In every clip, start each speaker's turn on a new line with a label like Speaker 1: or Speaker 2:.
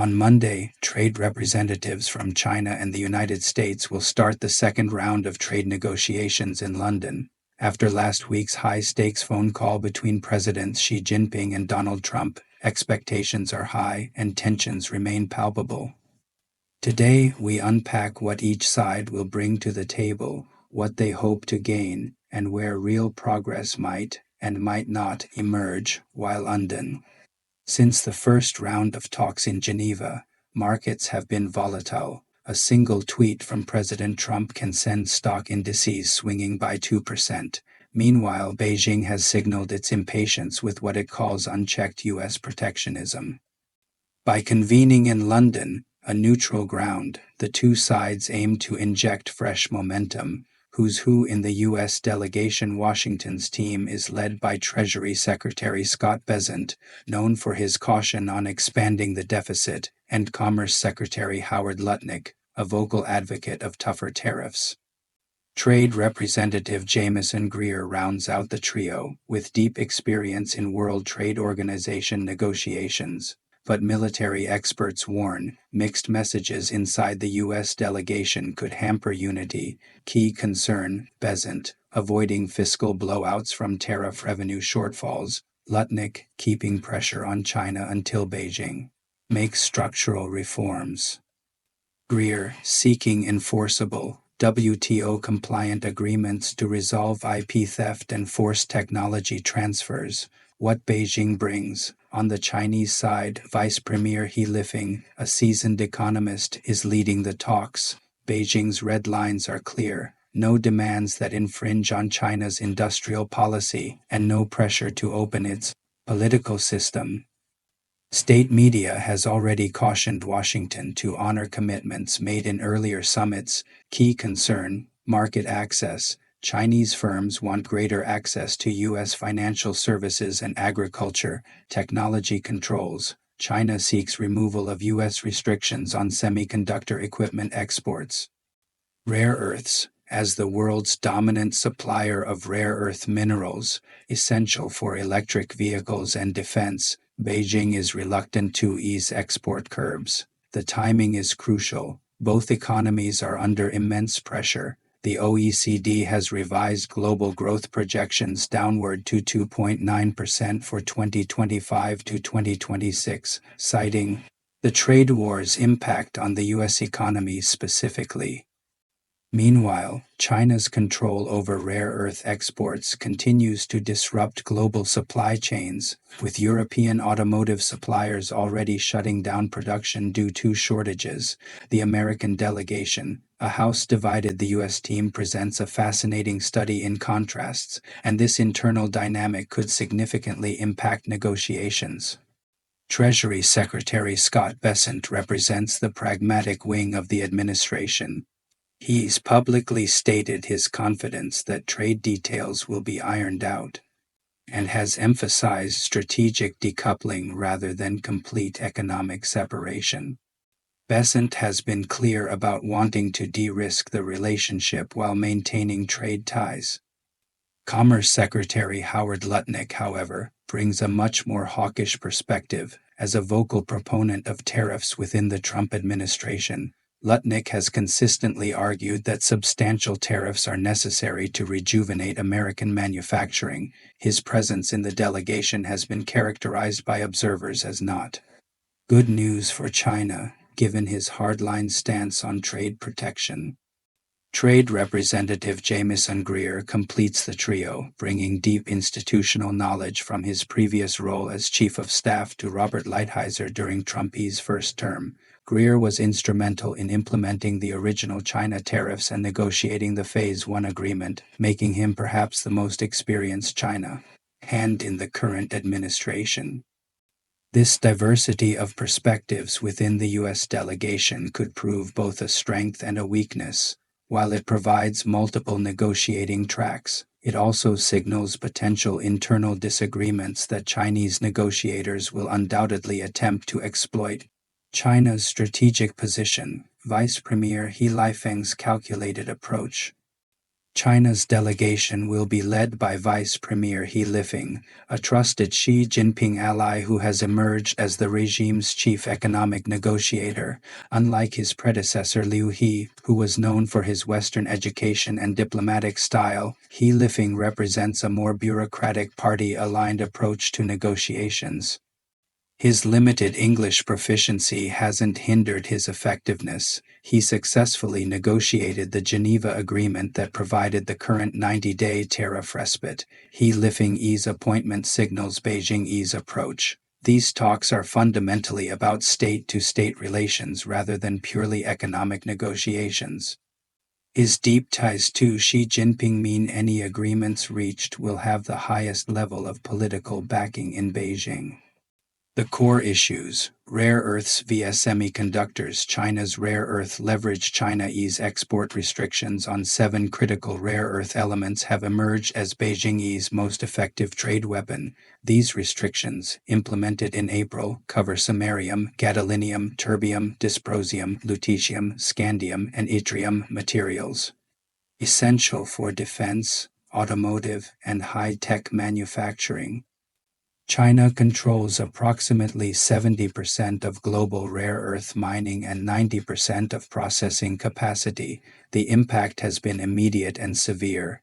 Speaker 1: On Monday, trade representatives from China and the United States will start the second round of trade negotiations in London. After last week's high-stakes phone call between Presidents Xi Jinping and Donald Trump, expectations are high and tensions remain palpable. Today, we unpack what each side will bring to the table, what they hope to gain, and where real progress might and might not emerge while undone. Since the first round of talks in Geneva, markets have been volatile. A single tweet from President Trump can send stock indices swinging by 2%. Meanwhile, Beijing has signaled its impatience with what it calls unchecked U.S. protectionism. By convening in London, a neutral ground, the two sides aim to inject fresh momentum. Who's who in the U.S. delegation. Washington's team is led by Treasury Secretary Scott Bessent, known for his caution on expanding the deficit, and Commerce Secretary Howard Lutnick, a vocal advocate of tougher tariffs. Trade Representative Jamieson Greer rounds out the trio, with deep experience in World Trade Organization negotiations. But military experts warn, mixed messages inside the U.S. delegation could hamper unity. Key concern, Bessent, avoiding fiscal blowouts from tariff revenue shortfalls. Lutnick, keeping pressure on China until Beijing makes structural reforms. Greer, seeking enforceable, WTO-compliant agreements to resolve IP theft and forced technology transfers. What Beijing brings. On the Chinese side, Vice Premier He Lifeng, a seasoned economist, is leading the talks. Beijing's red lines are clear: no demands that infringe on China's industrial policy, and no pressure to open its political system. State media has already cautioned Washington to honor commitments made in earlier summits. Key concern, market access. Chinese firms want greater access to U.S. financial services and agriculture. Technology controls. China seeks removal of U.S. restrictions on semiconductor equipment exports. Rare earths. As the world's dominant supplier of rare earth minerals, essential for electric vehicles and defense, Beijing is reluctant to ease export curbs. The timing is crucial. Both economies are under immense pressure. The OECD has revised global growth projections downward to 2.9% for 2025 to 2026, citing the trade war's impact on the U.S. economy specifically. Meanwhile, China's control over rare earth exports continues to disrupt global supply chains, with European automotive suppliers already shutting down production due to shortages. The American delegation, a House-divided the U.S. team, presents a fascinating study in contrasts, and this internal dynamic could significantly impact negotiations. Treasury Secretary Scott Bessent represents the pragmatic wing of the administration. He's publicly stated his confidence that trade details will be ironed out, and has emphasized strategic decoupling rather than complete economic separation. Bessent has been clear about wanting to de-risk the relationship while maintaining trade ties. Commerce Secretary Howard Lutnick, however, brings a much more hawkish perspective. As a vocal proponent of tariffs within the Trump administration, Lutnick has consistently argued that substantial tariffs are necessary to rejuvenate American manufacturing. His presence in the delegation has been characterized by observers as not good news for China, given his hardline stance on trade protection. Trade Representative Jamieson Greer completes the trio, bringing deep institutional knowledge from his previous role as Chief of Staff to Robert Lighthizer during Trump's first term. Greer was instrumental in implementing the original China tariffs and negotiating the Phase 1 agreement, making him perhaps the most experienced China hand in the current administration. This diversity of perspectives within the U.S. delegation could prove both a strength and a weakness. While it provides multiple negotiating tracks, it also signals potential internal disagreements that Chinese negotiators will undoubtedly attempt to exploit. China's strategic position, Vice Premier He Lifeng's calculated approach. China's delegation will be led by Vice Premier He Lifeng, a trusted Xi Jinping ally who has emerged as the regime's chief economic negotiator, unlike his predecessor Liu He, who was known for his Western education and diplomatic style. He Lifeng represents a more bureaucratic party-aligned approach to negotiations. His limited English proficiency hasn't hindered his effectiveness. He successfully negotiated the Geneva Agreement that provided the current 90-day tariff respite. He Lifeng's appointment signals Beijing's approach. These talks are fundamentally about state-to-state relations rather than purely economic negotiations. His deep ties to Xi Jinping mean any agreements reached will have the highest level of political backing in Beijing. The core issues: rare earths via semiconductors. China's rare earth leverage. China's export restrictions on 7 critical rare earth elements have emerged as Beijing's most effective trade weapon. These restrictions, implemented in April, cover samarium, gadolinium, terbium, dysprosium, lutetium, scandium, and yttrium materials. Essential for defense, automotive, and high-tech manufacturing. China controls approximately 70% of global rare earth mining and 90% of processing capacity. The impact has been immediate and severe.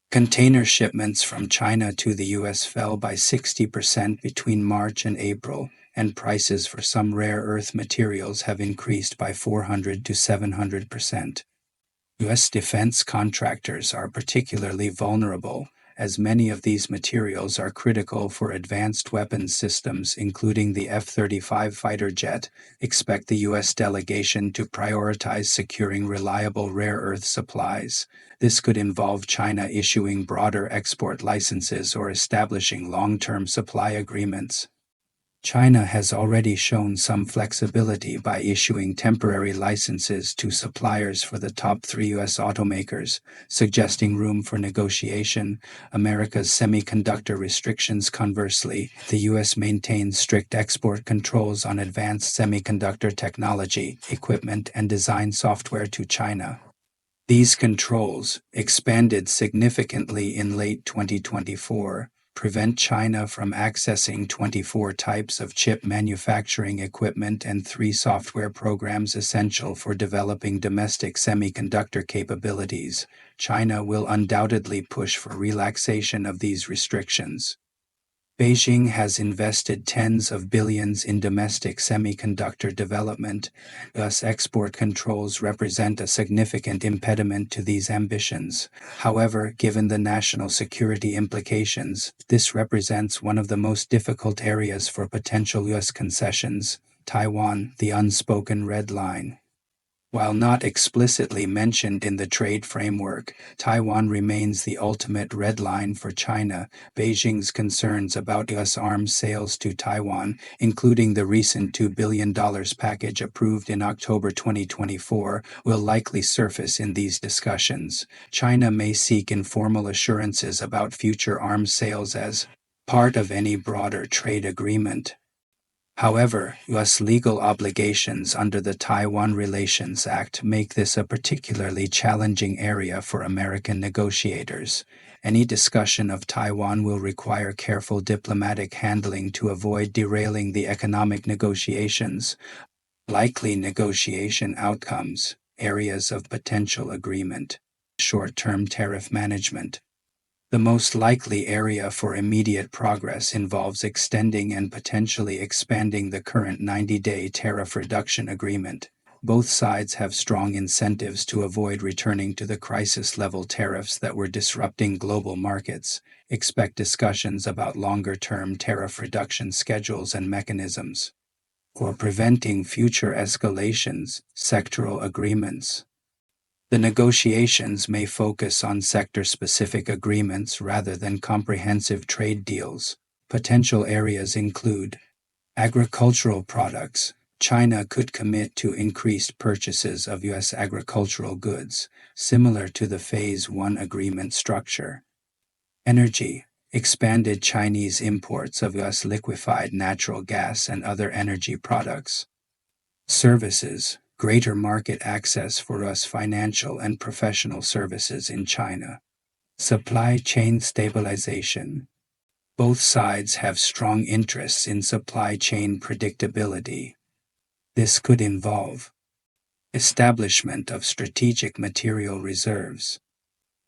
Speaker 1: Container shipments from China to the U.S. fell by 60% between March and April, and prices for some rare earth materials have increased by 400 to 700%. U.S. defense contractors are particularly vulnerable, as many of these materials are critical for advanced weapons systems including the F-35 fighter jet. Expect the U.S. delegation to prioritize securing reliable rare earth supplies. This could involve China issuing broader export licenses or establishing long-term supply agreements. China has already shown some flexibility by issuing temporary licenses to suppliers for the top 3 U.S. automakers, suggesting room for negotiation. America's semiconductor restrictions. Conversely, the U.S. maintains strict export controls on advanced semiconductor technology, equipment, and design software to China. These controls, expanded significantly in late 2024, prevent China from accessing 24 types of chip manufacturing equipment and 3 software programs essential for developing domestic semiconductor capabilities. China will undoubtedly push for relaxation of these restrictions. Beijing has invested tens of billions in domestic semiconductor development. Thus, export controls represent a significant impediment to these ambitions. However, given the national security implications, this represents one of the most difficult areas for potential U.S. concessions. Taiwan, the unspoken red line. While not explicitly mentioned in the trade framework, Taiwan remains the ultimate red line for China. Beijing's concerns about U.S. arms sales to Taiwan, including the recent $2 billion package approved in October 2024, will likely surface in these discussions. China may seek informal assurances about future arms sales as part of any broader trade agreement. However, U.S. legal obligations under the Taiwan Relations Act make this a particularly challenging area for American negotiators. Any discussion of Taiwan will require careful diplomatic handling to avoid derailing the economic negotiations. Likely negotiation outcomes, areas of potential agreement, short-term tariff management. The most likely area for immediate progress involves extending and potentially expanding the current 90-day tariff reduction agreement. Both sides have strong incentives to avoid returning to the crisis-level tariffs that were disrupting global markets. Expect discussions about longer-term tariff reduction schedules and mechanisms. For preventing future escalations, sectoral agreements. The negotiations may focus on sector-specific agreements rather than comprehensive trade deals. Potential areas include agricultural products. China could commit to increased purchases of U.S. agricultural goods, similar to the Phase 1 agreement structure. Energy. Expanded Chinese imports of U.S. liquefied natural gas and other energy products. Services. greater market access for US financial and professional services in China. Supply chain stabilization. Both sides have strong interests in supply chain predictability. This could involve establishment of strategic material reserves,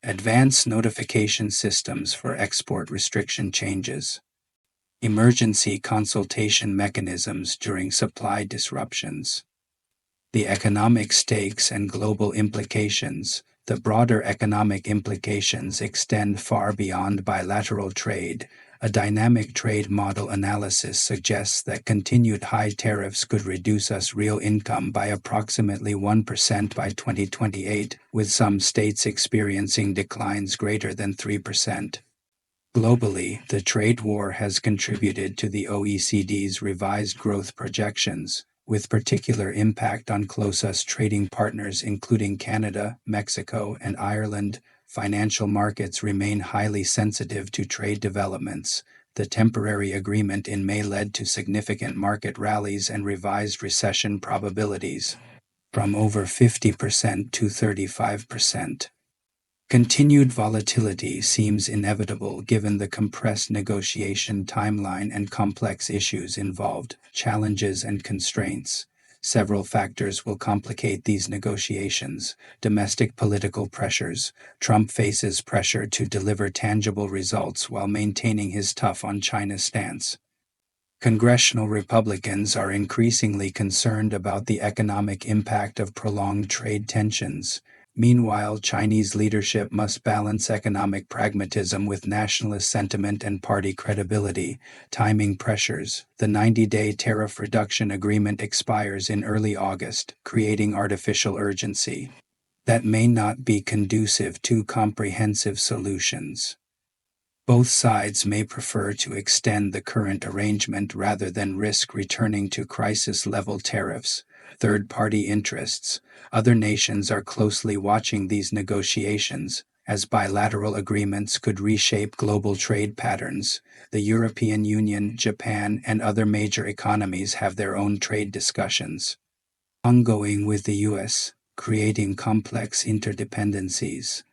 Speaker 1: advanced notification systems for export restriction changes, emergency consultation mechanisms during supply disruptions. The economic stakes and global implications. The broader economic implications extend far beyond bilateral trade. A dynamic trade model analysis suggests that continued high tariffs could reduce US real income by approximately 1% by 2028, with some states experiencing declines greater than 3%. Globally, the trade war has contributed to the OECD's revised growth projections, with particular impact on close US trading partners including Canada, Mexico, and Ireland. Financial markets remain highly sensitive to trade developments. The temporary agreement in May led to significant market rallies and revised recession probabilities from over 50% to 35%. Continued volatility seems inevitable given the compressed negotiation timeline and complex issues involved, challenges and constraints. Several factors will complicate these negotiations. Domestic political pressures. Trump faces pressure to deliver tangible results while maintaining his tough on China stance. Congressional Republicans are increasingly concerned about the economic impact of prolonged trade tensions. Meanwhile, Chinese leadership must balance economic pragmatism with nationalist sentiment and party credibility. Timing pressures. The 90-day tariff reduction agreement expires in early August, creating artificial urgency that may not be conducive to comprehensive solutions. Both sides may prefer to extend the current arrangement rather than risk returning to crisis-level tariffs. Third-party interests. Other nations are closely watching these negotiations, as bilateral agreements could reshape global trade patterns. The European Union, Japan, and other major economies have their own trade discussions ongoing with the US, creating complex interdependencies.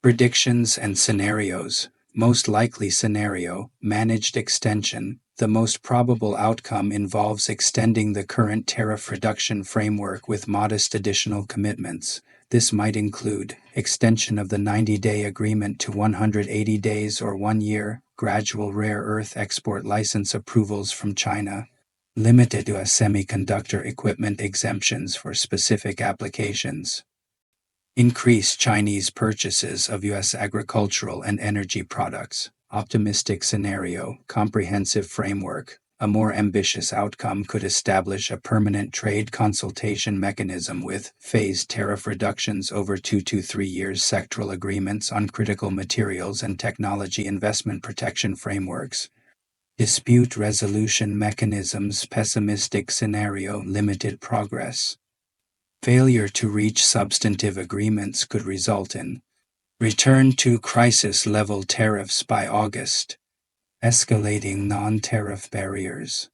Speaker 1: Predictions and scenarios. Most likely scenario, managed extension. The most probable outcome involves extending the current tariff reduction framework with modest additional commitments. This might include extension of the 90-day agreement to 180 days or 1 year, gradual rare earth export license approvals from China, limited to semiconductor equipment exemptions for specific applications. Increase Chinese purchases of U.S. agricultural and energy products. Optimistic scenario, comprehensive framework. A more ambitious outcome could establish a permanent trade consultation mechanism with phased tariff reductions over 2 to 3 years, sectoral agreements on critical materials and technology investment protection frameworks. Dispute resolution mechanisms. Pessimistic scenario, limited progress. Failure to reach substantive agreements could result in return to crisis-level tariffs by August, escalating non-tariff barriers,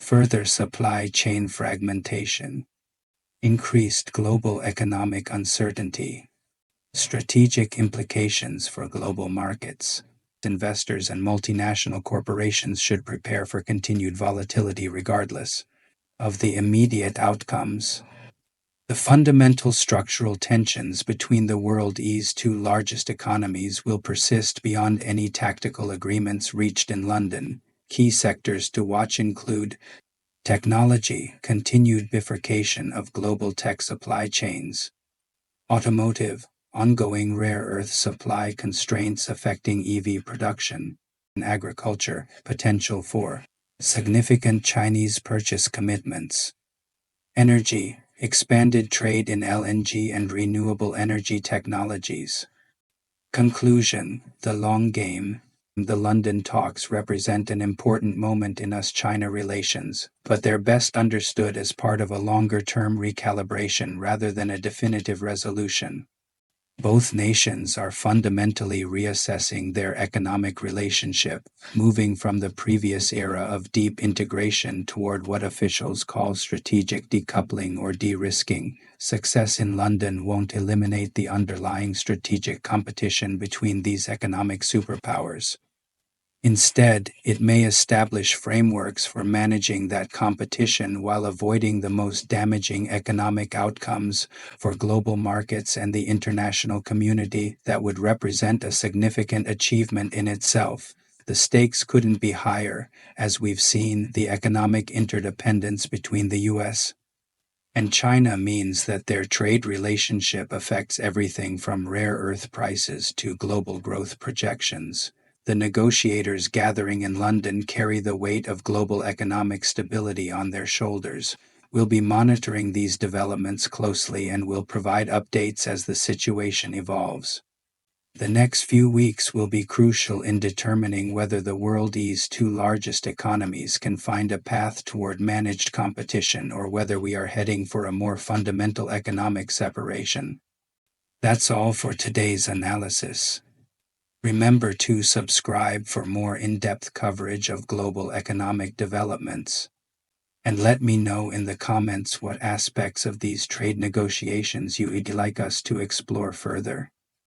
Speaker 1: further supply chain fragmentation, increased global economic uncertainty, strategic implications for global markets. Investors and multinational corporations should prepare for continued volatility regardless of the immediate outcomes. The fundamental structural tensions between the world's two largest economies will persist beyond any tactical agreements reached in London. Key sectors to watch include technology, continued bifurcation of global tech supply chains, automotive, ongoing rare earth supply constraints affecting EV production, and agriculture, potential for significant Chinese purchase commitments, energy, expanded trade in LNG and renewable energy technologies. Conclusion: the long game. The London talks represent an important moment in US-China relations, but they're best understood as part of a longer-term recalibration rather than a definitive resolution. Both nations are fundamentally reassessing their economic relationship, moving from the previous era of deep integration toward what officials call strategic decoupling or de-risking. Success in London won't eliminate the underlying strategic competition between these economic superpowers. Instead, it may establish frameworks for managing that competition while avoiding the most damaging economic outcomes for global markets and the international community that would represent a significant achievement in itself. The stakes couldn't be higher, as we've seen. The economic interdependence between the U.S. and China means that their trade relationship affects everything from rare earth prices to global growth projections. The negotiators gathering in London carry the weight of global economic stability on their shoulders. We'll be monitoring these developments closely and will provide updates as the situation evolves. The next few weeks will be crucial in determining whether the world's two largest economies can find a path toward managed competition or whether we are heading for a more fundamental economic separation. That's all for today's analysis. Remember to subscribe for more in-depth coverage of global economic developments. And let me know in the comments what aspects of these trade negotiations you'd like us to explore further.